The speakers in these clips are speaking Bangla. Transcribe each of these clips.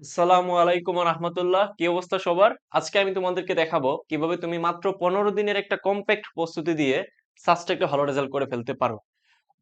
আসসালামু আলাইকুম রাহমাতুল্লাহ। কি অবস্থা সবার? আজকে আমি তোমাদেরকে দেখাবো কিভাবে তুমি মাত্র 15 দিনের একটা কম্প্যাক্ট প্রস্তুতি দিয়ে সাস্টে একটা ভালো রেজাল্ট করে ফেলতে পারো।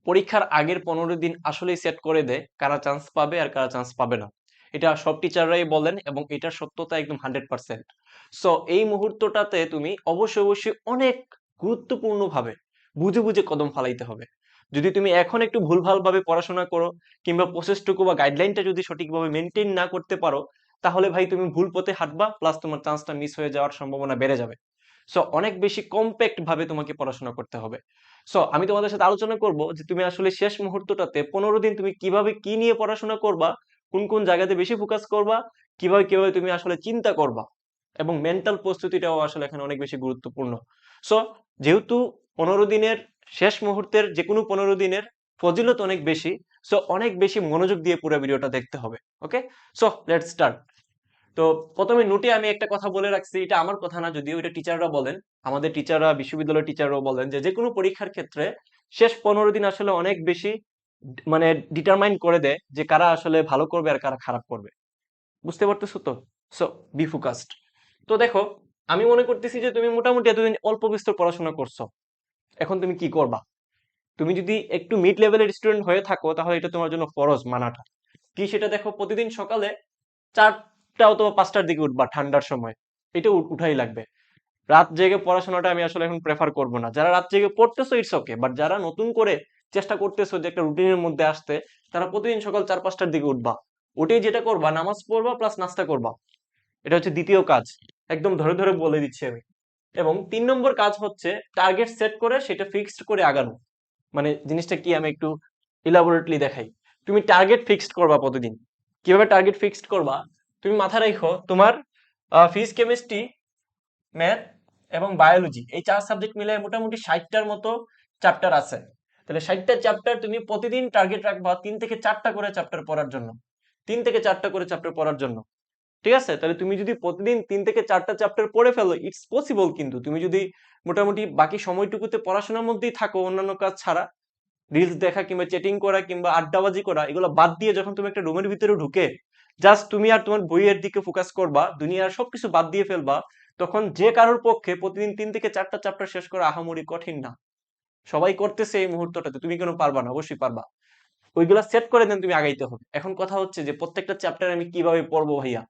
পরীক্ষার আগের 15 দিন আসলেই সেট করে দেয় কারা চান্স পাবে আর কারা চান্স পাবে না। এটা সব টিচাররাই বলেন এবং এটার সত্যতা একদম 100%। সো এই মুহূর্তটাতে তুমি অবশ্যই অবশ্যই অনেক গুরুত্বপূর্ণ ভাবে বুঝে বুঝে কদম ফালাইতে হবে। যদি তুমি এখন একটু ভুলভাল ভাবে পড়াশোনা করো কিংবা প্রসেসটুকু বা গাইডলাইনটা যদি সঠিকভাবে মেনটেন না করতে পারো, তাহলে ভাই তুমি ভুল পথে হাঁটবা, প্লাস তোমার চান্সটা মিস হয়ে যাওয়ার সম্ভাবনা বেড়ে যাবে। সো অনেক বেশি কম্প্যাক্ট ভাবে তোমাকে পড়াশোনা করতে হবে। সো আমি তোমাদের সাথে আলোচনা করব যে তুমি আসলে শেষ মুহূর্তটাতে 15 দিন তুমি কিভাবে কি নিয়ে পড়াশোনা করবা, কোন কোন জায়গাতে বেশি ফোকাস করবা, কিভাবে কিভাবে তুমি আসলে চিন্তা করবা, এবং মেন্টাল প্রস্তুতিটাও আসলে এখানে অনেক বেশি গুরুত্বপূর্ণ। সো যেহেতু 15 দিনের শেষ মুহূর্তের যে কোনো 15 দিনের ফজিলত অনেক বেশি, সো অনেক বেশি মনোযোগ দিয়ে পুরো ভিডিওটা দেখতে হবে। ওকে, সো লেটস স্টার্ট। তো প্রথমে নোটে আমি একটা কথা বলে রাখছি, এটা আমার কথা না, যদিও এটা টিচাররা বলেন, আমাদের টিচাররা, বিশ্ববিদ্যালয়ের টিচাররাও বলেন যে যে কোনো পরীক্ষার ক্ষেত্রে শেষ 15 দিন আসলে অনেক বেশি মানে ডিটারমাইন করে দেয় যে কারা আসলে ভালো করবে আর কারা খারাপ করবে। বুঝতে পারতেছো তো? So B focused. তো দেখো, আমি মনে করতেছি যে তুমি মোটামুটি এতদিন অল্প বিস্তর পড়াশোনা করছো। এখন তুমি কি করবা? তুমি যদি একটু মিড লেভেলের স্টুডেন্ট হয়ে থাকো, তাহলে এটা তোমার জন্য ফরজ মানাটা। কি সেটা দেখো, প্রতিদিন সকালে 4টা অথবা 5টার দিকে উঠবা ঠান্ডার সময়। এটা উঠাই লাগবে। রাত জেগে পড়াশোনাটা আমি আসলে এখন প্রেফার করব না। যারা রাত জেগে পড়তেছো ইটস ওকে, বাট যারা নতুন করে চেষ্টা করতেছো যে একটা রুটিনের মধ্যে আসতে, তারা প্রতিদিন সকাল 4-5টার দিকে উঠবা। উঠেই যেটা করবা, নামাজ পড়বা প্লাস নাস্তা করবা। এটা হচ্ছে দ্বিতীয় কাজ। একদম ধরে ধরে বলে দিচ্ছি আমি। এবং 3 নম্বর কাজ হচ্ছে টার্গেট সেট করে সেটা ফিক্সড করে আগানো। মানে জিনিসটা কি আমি একটু ইলাবোরেটলি দেখাই। তুমি টার্গেট ফিক্সড করবা প্রতিদিন। কিভাবে টার্গেট ফিক্সড করবা? তুমি মাথায় রাখো তোমার ফিজিক্স, কেমিস্ট্রি, ম্যাথ এবং বায়োলজি, এই 4 সাবজেক্ট মিলে মোটামুটি 60টার মতো চ্যাপ্টার আছে। তাহলে 60টা চ্যাপ্টার তুমি প্রতিদিন টার্গেট রাখবা 3 থেকে 4টা করে চ্যাপ্টার পড়ার জন্য। 3 থেকে 4টা করে চ্যাপ্টার পড়ার জন্য। ঠিক আছে? তাহলে তুমি যদি প্রতিদিন 3 থেকে 4টা চ্যাপ্টার পড়ে ফেলো, ইটস পসিবল। কিন্তু তুমি যদি মোটামুটি বাকি সময়টুকুতে পড়াশোনার মধ্যেই থাকো, অন্যান্য কাজ ছাড়া, রিলস দেখা কিংবা চ্যাটিং করা কিংবা আড্ডাবাজি করা, এগুলো বাদ দিয়ে যখন তুমি একটা রুমের ভিতরে ঢুকে জাস্ট তুমি আর তোমার বইয়ের দিকে ফোকাস করবা, দুনিয়ার সবকিছু বাদ দিয়ে ফেলবা, তখন যে কারোর পক্ষে প্রতিদিন 3 থেকে 4টা চ্যাপ্টার শেষ করা আহামরি কঠিন না। সবাই করতেছে এই মুহূর্তটাতে, তুমি কেন পারবা না? অবশ্যই পারবা। ওইগুলা সেট করে দেন, তুমি আগাইতে হবে। এখন কথা হচ্ছে যে প্রত্যেকটা চ্যাপ্টার আমি কিভাবে পড়বো ভাইয়া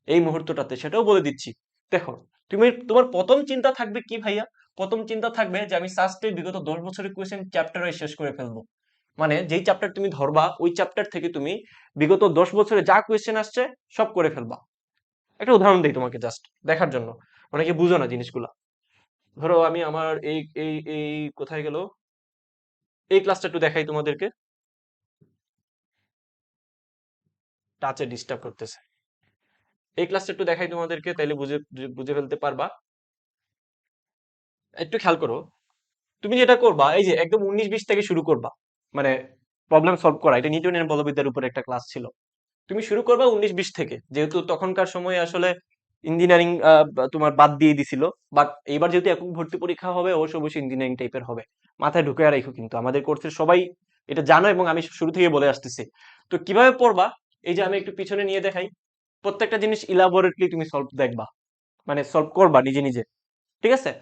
এই মুহূর্তটাতে, সেটাও বলে দিচ্ছি। দেখো, তুমি তোমার প্রথম চিন্তা থাকবে কি ভাইয়া? প্রথম চিন্তা থাকবে যে আমি সাস্টে বিগত 10 বছরের কোয়েশ্চেন চ্যাপ্টারে শেষ করে ফেলবো। মানে যেই চ্যাপ্টার তুমি ধরবা ওই চ্যাপ্টার থেকে তুমি বিগত 10 বছরে যা কোয়েশ্চেন আসছে সব করে ফেলবা। একটা উদাহরণ দিই তোমাকে জাস্ট দেখার জন্য, অনেকে বুঝো না জিনিসগুলা। ধরো আমি আমার এই কোথায় গেল, এই ক্লাসটা একটু দেখাই তোমাদেরকে। টাচে ডিস্টার্ব করতেছে। এই ক্লাসটা একটু দেখাই তোমাদেরকে, তাইলে বুঝে বুঝে ফেলতে পারবা। একটু খেয়াল করো। তুমি যেটা করবা, এই যে একদম 19-20 থেকে শুরু করবা। মানে প্রবলেম সলভ করা, এটা নিউটনের বলবিদ্যার উপর একটা ক্লাস ছিল। তুমি শুরু করবা 19-20 থেকে, যেহেতু তখনকার সময়ে আসলে ইঞ্জিনিয়ারিং তোমার বাদ দিয়ে দিছিল। বাট এবার যেহেতু একক ভর্তি পরীক্ষা হবে, অবশ্য অবশ্যই ইঞ্জিনিয়ারিং টাইপের হবে। মাথায় ঢুকে রাখো, কিন্তু আমাদের কোর্সের সবাই এটা জানো এবং আমি শুরু থেকে বলে আসতেছি। তো কিভাবে পড়বা, এই যে আমি একটু পিছনে নিয়ে দেখাই। প্রত্যেকটা জিনিস ইলাবোরেটলি তুমি সলভ দেখবা, মানে সলভ করবা নিজে নিজে। ঠিক আছে?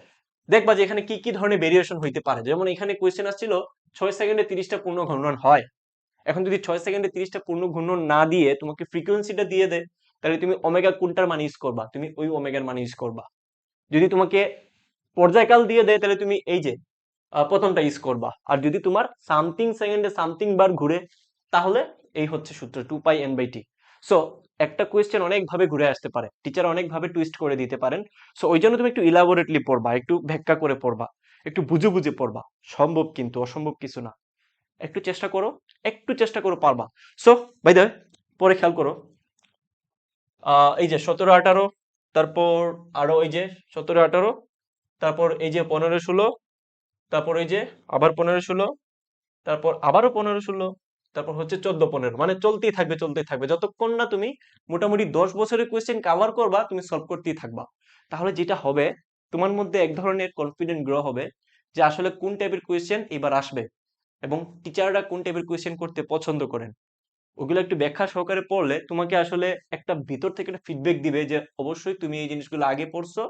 দেখবা যে এখানে কি কি ধরনের ভেরিয়েশন হইতে পারে। যেমন এখানে কোয়েশ্চেন আসছিল 6 সেকেন্ডে 30টা পূর্ণ ঘূর্ণন হয়। এখন যদি 6 সেকেন্ডে 30টা পূর্ণ ঘূর্ণন না দিয়ে তোমাকে ফ্রিকোয়েন্সিটা দিয়ে দেয়, তাহলে তুমি ওমেগা কোনটার মান ইউজ করবা? তুমি ওই ওমেগার মান ইউজ করবা। যদি তোমাকে পর্যায়কাল দিয়ে দেয়, তাহলে তুমি এই যে প্রথমটা ইউজ করবা। আর যদি তোমার সামথিং সেকেন্ডে সামথিং বার ঘুরে, তাহলে এই হচ্ছে সূত্র 2πn/t। সো একটা কোয়েশ্চেন অনেক ভাবে ঘুরে আসতে পারে, টিচার অনেক ভাবে টুইস্ট করে দিতে পারেন। সো ওই জন্য তুমি একটু ইলাবোরেটলি পড়বা, একটু ব্যাখ্যা করে পড়বা, একটু বুঝে বুঝে পড়বা। সম্ভব, কিন্তু অসম্ভব কিছু না। একটু চেষ্টা করো, একটু চেষ্টা করো, পারবা। সো বাই দ্য পরে খেয়াল করো, এই যে 17-18, তারপর আরো এই যে 17-18, তারপর এই যে 15-16, তারপর এই যে আবার 15-16, তারপর আবারও 15-16, তারপর হচ্ছে 14-15। মানে চলতেই থাকবে চলতেই থাকবে, যতক্ষণ না তুমি মোটামুটি 10 বছরের কোয়েশ্চেন কাভার করবা, তুমি সলভ করতেই থাকবা। তাহলে যেটা হবে, তোমার মধ্যে এক ধরনের কনফিডেন্ট গ্রো হবে যে আসলে কোন টাইপের কোয়েশ্চেন এবার আসবে এবং টিচাররা কোন টাইপের কোয়েশ্চেন করতে পছন্দ করেন। ওগুলো একটু ব্যাখ্যা সহকারে পড়লে তোমাকে আসলে একটা ভিতর থেকে একটা ফিডব্যাক দিবে যে অবশ্যই তুমি এই জিনিসগুলো আগে পড়ছো,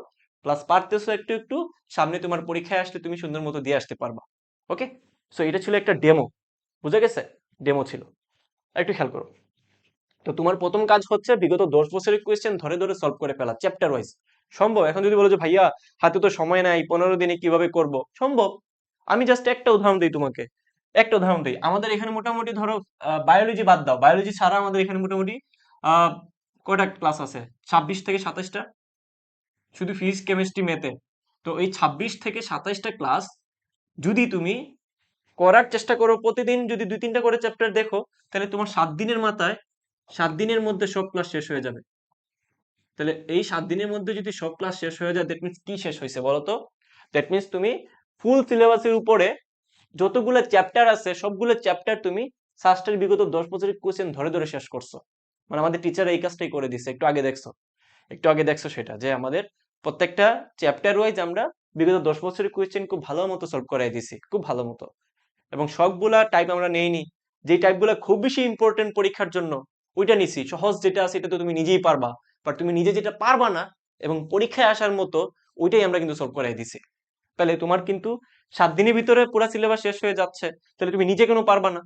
প্লাস পারতেছো একটু একটু, সামনে তোমার পরীক্ষায় আসলে তুমি সুন্দর মতো দিয়ে আসতে পারবা। ওকে, সো এটা ছিল একটা ডেমো, বুঝা গেছে? ডেমো ছিল। আর একটু খেয়াল করো। তো তোমার প্রথম কাজ হচ্ছে বিগত 10 বছরের কোয়েশ্চেন ধরে ধরে সলভ করে ফেলা চ্যাপ্টার ওয়াইজ। সম্ভব? এখন যদি বলো যে ভাইয়া হাতে তো সময় নাই, 15 দিনে কিভাবে করব? সম্ভব। আমি জাস্ট একটা উদাহরণ দিই তোমাকে, একটা উদাহরণ দিই। আমাদের এখানে মোটামুটি ধরো বায়োলজি বাদ দাও, বায়োলজি ছাড়া আমাদের এখানে মোটামুটি আহ কয়টা ক্লাস আছে? 26 থেকে 27টা, শুধু ফিজিক্স কেমিস্ট্রি ম্যাথে। তো এই 26 থেকে 27টা ক্লাস যদি তুমি করার চেষ্টা করো, প্রতিদিন যদি 2-3টা করে চ্যাপ্টার দেখো, তাহলে তোমার 7 দিনের মাথায় 7 দিনের মধ্যে সব ক্লাস শেষ হয়ে যাবে। তাহলে এই 7 দিনের মধ্যে যদি সব ক্লাস শেষ হয়ে যায়, দ্যাট মিনস কি শেষ হয়েছে বলো তো? দ্যাট মিনস তুমি ফুল সিলেবাসের উপরে যতগুলো চ্যাপ্টার আছে সবগুলো চ্যাপ্টার তুমি সাস্টের বিগত 10 বছরের কোশ্চেন ধরে ধরে শেষ করছো। মানে আমাদের টিচার এই কাজটাই করে দিছে। একটু আগে দেখছো সেটা যে আমাদের প্রত্যেকটা চ্যাপ্টার ওয়াইজ আমরা বিগত 10 বছরের কোয়েশ্চেন খুব ভালো মতো সলভ করাই দিছি, খুব ভালো মতো। এবং সবগুলা টাইপ আমরা নেইনি, যে টাইপগুলো খুব বেশি ইম্পর্টেন্ট পরীক্ষার জন্য ওইটা নিছি। সহজ যেটা আছে এটা তো তুমি নিজেই পারবা, বাট তুমি নিজে যেটা পারবা না এবং পরীক্ষায় আসার মতো, ওইটাই আমরা কিন্তু সলভ করাই দিছি। তাহলে তোমার কিন্তু 7 দিনের ভিতরে পুরো সিলেবাস শেষ হয়ে যাচ্ছে, তাহলে তুমি নিজে কেন পারবা না?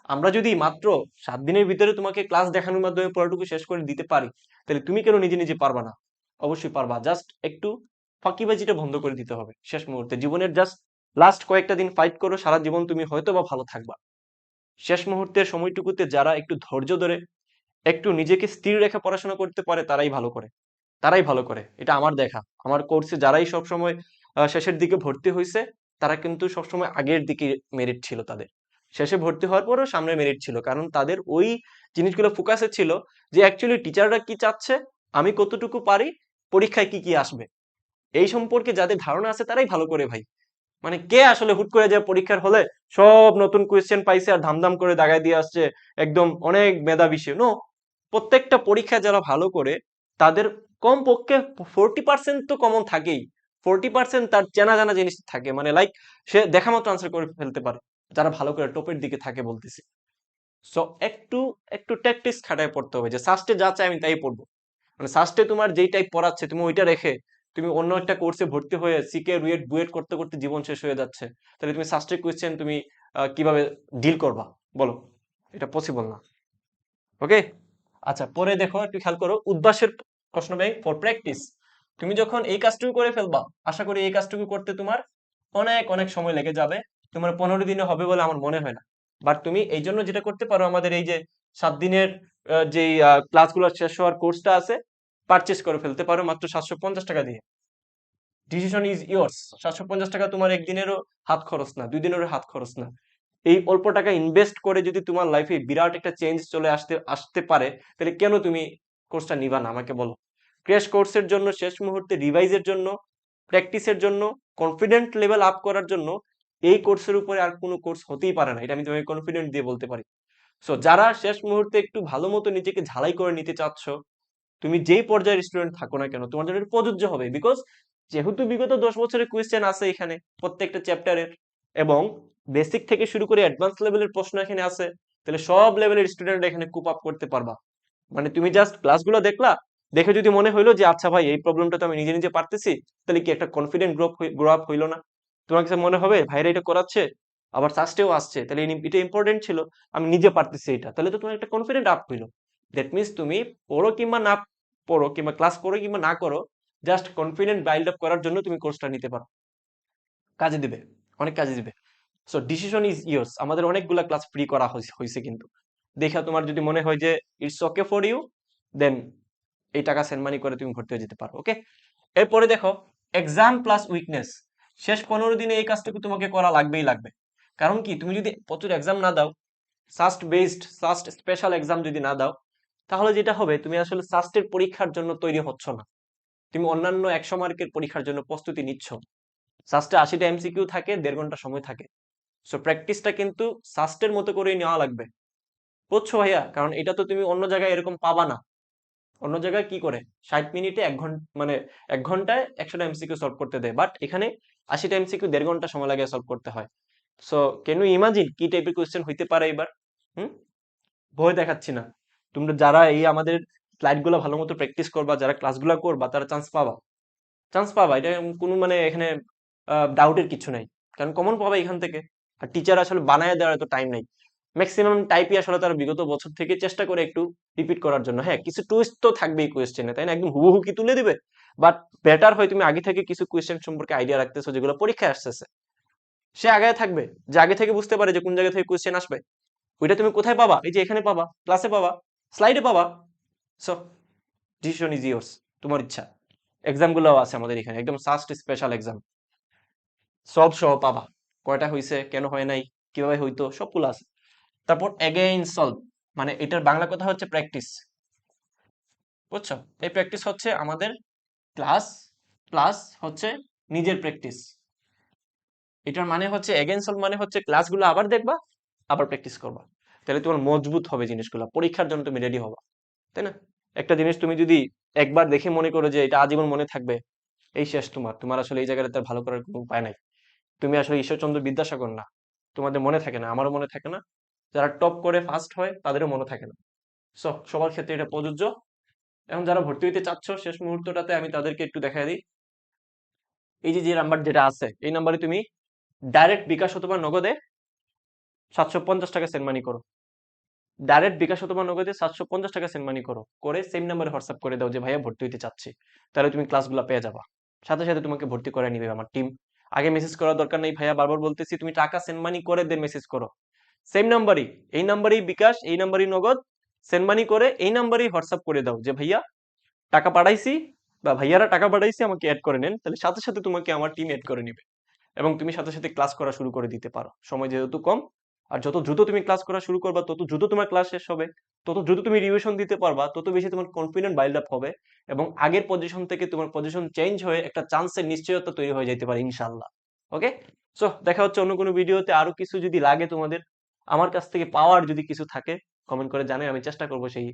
আমরা যদি মাত্র 7 দিনের ভিতরে তোমাকে ক্লাস দেখানোর মাধ্যমে পড়াটুকু শেষ করে দিতে পারি, তাহলে তুমি কেন নিজে নিজে পারবা না? অবশ্যই পারবা। জাস্ট একটু ফাঁকিবাজিটা বন্ধ করে দিতে হবে শেষ মুহূর্তে। জীবনের জাস্ট লাস্ট কয়েকটা দিন ফাইট করো, সারা জীবন তুমি হয়তো বা ভালো থাকবা। শেষ মুহূর্তের সময়টুকুতে যারা একটু ধৈর্য ধরে একটু নিজেকে স্থির রেখে পড়াশোনা করতে পারে তারাই ভালো করে, তারাই ভালো করে। এটা আমার দেখা, আমার কোর্সে যারাই সবসময় শেষের দিকে ভর্তি হয়েছে, তারা কিন্তু সবসময় আগের দিকে মেরিট ছিল তাদের। শেষে ভর্তি হওয়ার পরও সামনে মেরিট ছিল, কারণ তাদের ওই জিনিসগুলো ফোকাসে ছিল যে অ্যাকচুয়ালি টিচাররা কি চাচ্ছে, আমি কতটুকু পারি, পরীক্ষায় কি কি আসবে, এই সম্পর্কে যাদের ধারণা আছে তারাই ভালো করে ভাই। মানে কে আসলে হুট করে যে পরীক্ষার হলে সব নতুন কোয়েশ্চেন পাইছে আর ধামধাম করে দাগায় দিয়ে আসছে একদম অনেক মেধাবী সে? নো। প্রত্যেকটা পরীক্ষা যারা ভালো করে তাদের কমপক্ষে 40% তো কমন থাকেই। 40% তার চেনা জানা জিনিস থাকে, মানে লাইক সে দেখা মতো আনসার করে ফেলতে পারে, যারা ভালো করে টপের দিকে থাকে বলতেছি। সো একটু একটু ট্যাকটিক্স খাটায় পড়তে হবে, যে সাস্টে যা চাই আমি তাই পড়বো। মানে সাস্টে তোমার যেই টাইপ পড়াচ্ছে তুমি ওইটা রেখে তুমি অন্য একটা কোর্সে ভর্তি হয়ে সিকে রুয়েট বুয়েট করতে করতে জীবন শেষ হয়ে যাচ্ছে, তাহলে তুমি সাস্টের কোয়েশ্চেন তুমি কিভাবে ডিল করবা বলো? এটা পসিবল না। ওকে, আচ্ছা পরে দেখো, একটু খেয়াল করো উদ্ভাসের প্রশ্ন ব্যাংক ফর প্র্যাকটিস। তুমি যখন এই কাজটুকু করে ফেলবা, আশা করি এই কাজটুকু করতে তোমার অনেক অনেক সময় লেগে যাবে। তোমার 15 দিনে হবে বলে আমার মনে হয় না। বাট তুমি এই জন্য যেটা করতে পারো, আমাদের এই যে 7 দিনের যেই ক্লাসগুলো শেষ হওয়ার কোর্সটা আছে, পারচেস করে ফেলতে পারো মাত্র 750 টাকা দিয়ে। Decision is yours. 750 টাকা তোমার একদিনেরও হাত খরচ না, 2 দিনেরও হাত খরচ না। এই অল্প টাকা ইনভেস্ট করে যদি তোমার লাইফে বিরাট একটা চেঞ্জ চলে আসতে আসতে পারে, তাহলে কেন তুমি কোর্সটা নিবা না আমাকে বলো? ক্র্যাশ কোর্সের জন্য, শেষ মুহূর্তে রিভাইজের জন্য, প্র্যাকটিসের জন্য, কনফিডেন্ট লেভেল আপ করার জন্য এই কোর্সের উপরে আর কোনো কোর্স হতেই পারে না, এটা আমি তোমাকে কনফিডেন্ট দিয়ে বলতে পারি। সো যারা শেষ মুহূর্তে একটু ভালো মতো নিজেকে ঝালাই করে নিতে চাচ্ছ, তুমি যেই পর্যায়ের স্টুডেন্ট থাকো না কেন, তোমার জন্য এটা প্রযোজ্য হবে। বিকজ যেহেতু বিগত 10 বছরের কোয়েশ্চেন আছে এখানে প্রত্যেকটা চ্যাপ্টারের, এবং বেসিক থেকে শুরু করে অ্যাডভান্স লেভেলের প্রশ্ন এখানে আছে, তাহলে সব লেভেলের স্টুডেন্ট এখানে কুপ আপ করতে পারবা। মানে তুমি জাস্ট ক্লাসগুলো দেখলা, দেখে যদি মনে হইলো যে আচ্ছা ভাই এই প্রবলেমটা তো আমি নিজে নিজে পারতেছি, তাহলে কি একটা কনফিডেন্ট গ্রো আপ হইলো না? তোমার কাছে মনে হবে ভাইরা এটা করাচ্ছে, আবার সাস্টেও আসছে, তাহলে এটা ইম্পর্টেন্ট ছিল, আমি নিজে পারতেছি এটা, তাহলে তো তোমার একটা কনফিডেন্ট আপ হইলো। দ্যাট মিনস তুমি পড়ো কিংবা না পড়ো, কিংবা ক্লাস করো কিংবা না করো, জাস্ট কনফিডেন্ট বিল্ড আপ করার জন্য তুমি কোর্সটা নিতে পারো। কাজে দিবে, অনেক কাজে দিবে। So decision is years. আমাদের অনেকগুলা ক্লাস ফ্রি করা হয়েছে কিন্তু, দেখা তোমার যদি মনে হয় যে ইটস ওকে ফর ইউ, দেন এই টাকা সেন্ড মানি করে তুমি ভর্তি হয়ে যেতে পারো। ওকে, এরপরে দেখো এক্সাম প্লাস উইকনেস। শেষ 15 দিনে এই কাজটুকু তোমাকে করা লাগবেই লাগবে। কারণ কি, তুমি যদি প্রচুর এক্সাম না দাও, SUST based SUST special exam যদি না দাও, তাহলে যেটা হবে তুমি আসলে সাস্টের পরীক্ষার জন্য তৈরি হচ্ছ না, তুমি অন্যান্য 100 মার্কের পরীক্ষার জন্য প্রস্তুতি নিচ্ছ। সাস্টে 80টা এমসিকিউ থাকে, 1.5 ঘন্টা সময় থাকে। সো প্র্যাকটিসটা কিন্তু সাস্টের মতো করেই নেওয়া লাগবে, বুঝছো ভাইয়া? কারণ এটা তো তুমি অন্য জায়গায় এরকম পাবা না। অন্য জায়গায় কি করে 60 মিনিটে 1 ঘন্টা, মানে 1 ঘন্টায় 100টা এমসিকিউ সলভ করতে দেয়, বাট এখানে 80টা এমসিকিউ 1.5 ঘন্টা সময় লাগে সলভ করতে হয়। সো ক্যান ইউ ইমাজিন কি টাইপের কোয়েশ্চেন হইতে পারে এবার? হুম, ভয় দেখাচ্ছি না। তোমরা যারা এই আমাদের স্লাইড গুলো ভালো মতো প্র্যাকটিস করবা, যারা ক্লাসগুলো করবা, তারা চান্স পাবা। চান্স পাবা, এটা কোনো মানে এখানে ডাউটের কিছু নাই। কারণ কমন পাবা এখান থেকে। আর টিচার আসলে বানায় দেওয়ার এত টাইম নাই। ম্যাক্সিমাম টাইপই আসলে তারা বিগত বছর থেকে চেষ্টা করে একটু রিপিট করার জন্য। হ্যাঁ, কিছু টুইস্ট তো থাকবেই কোয়েশ্চেনে, তাই না? একদম হুবহু কি তুলে দিবে? বাট বেটার হয় তুমি আগে থেকে কিছু কোয়েশ্চেন সম্পর্কে আইডিয়া রাখতেছো, যেগুলো পরীক্ষায় আসতেছে। সে আগে থাকবে, যে আগে থেকে বুঝতে পারে যে কোন জায়গা থেকে কোয়েশ্চেন আসবে। ওইটা তুমি কোথায় পাবা? এই যে এখানে পাবা, ক্লাসে পাবা, স্লাইডে পাবা। সো ডিসিশন ইজ ইয়ার্স, তোমার ইচ্ছা। এক্সাম গুলো আছে আমাদের এখানে, একদম সাস্ট স্পেশাল এক্সাম, সব সহ পাবা। কয়টা হইছে, কেন হয় নাই, কিভাবে হইতো, সবগুলো আছে। তারপর এগেইন সলভ, মানে এটার বাংলা কথা হচ্ছে প্র্যাকটিস। বুঝছো? এই প্র্যাকটিস হচ্ছে আমাদের ক্লাস প্লাস হচ্ছে নিজের প্র্যাকটিস। এটার মানে হচ্ছে এগেইন সলভ মানে হচ্ছে ক্লাসগুলো আবার দেখবা, আবার প্র্যাকটিস করবা। তাহলে তোমার মজবুত হবে জিনিসগুলো, পরীক্ষার জন্য তুমি রেডি হবা, তাই না? একটা জিনিস তুমি যদি একবার দেখে মনে করো যে এটা আজীবন মনে থাকবে, এই শেষ তোমার, তোমার আসলে এই জায়গাটাতে আর ভালো করার কোনো উপায় নাই। তুমি আসলে ঈশ্বরচন্দ্র বিদ্যাসাগর না, তোমাদের মনে থাকে না, আমারও মনে থাকে না, যারা টপ করে ফার্স্ট হয় তাদেরও মনে থাকে না। সো সবার ক্ষেত্রে এটা প্রযোজ্য। এখন যারা ভর্তি হইতে চাচ্ছ শেষ মুহূর্তটাতে, আমি তাদেরকে একটু দেখাই দিই। এই যে যে নাম্বার যেটা আছে, এই নাম্বারে তুমি ডাইরেক্ট বিকাশ অথবা নগদে 750 টাকা সেন্ড মানি করো। ডাইরেক্ট বিকাশ অথবা নগদে 750 টাকা সেন্ড মানি করো, করে সেম নাম্বারে হোয়াটসঅ্যাপ করে দাও যে ভাইয়া ভর্তি হইতে চাচ্ছি। তাহলে তুমি ক্লাসগুলো পেয়ে যাবা, সাথে সাথে তোমাকে ভর্তি করে নিবে আমার টিম। আগে মেসেজ করার দরকার নেই ভাইয়া, বারবার বলতেছি, তুমি টাকা সেন্ড মানি করে দেন মেসেজ করো। সেম নাম্বারই, এই নাম্বারই বিকাশ, এই নাম্বারই নগদ, সেন্ড মানি করে এই নাম্বারই হোয়াটসঅ্যাপ করে দাও যে ভাইয়া টাকা পাঠাইছি, বা ভাইয়ারা টাকা পাঠাইছি, আমাকে অ্যাড করে নেন। তাহলে সাথে সাথে তোমাকে আমার টিম অ্যাড করে নিবে, এবং তুমি সাথে সাথে ক্লাস করা শুরু করে দিতে পারো। সময় যেহেতু কম, আর যত দ্রুত তুমি ক্লাস করা শুরু করবা, তত দ্রুত তোমার ক্লাস শেষ হবে, তত দ্রুত তুমি রিভিশন দিতে পারবা, তত বেশি তোমার কনফিডেন্ট বিল্ড আপ হবে, এবং আগের পজিশন থেকে তোমার পজিশন চেঞ্জ হয়ে একটা চান্সের নিশ্চয়তা তৈরি হয়ে যেতে পারে ইনশাআল্লাহ। ওকে, সো দেখা হচ্ছে অন্য কোনো ভিডিওতে। আরো কিছু যদি লাগে তোমাদের আমার কাছ থেকে পাওয়ার, যদি কিছু থাকে, কমেন্ট করে জানাই, আমি চেষ্টা করবো সেই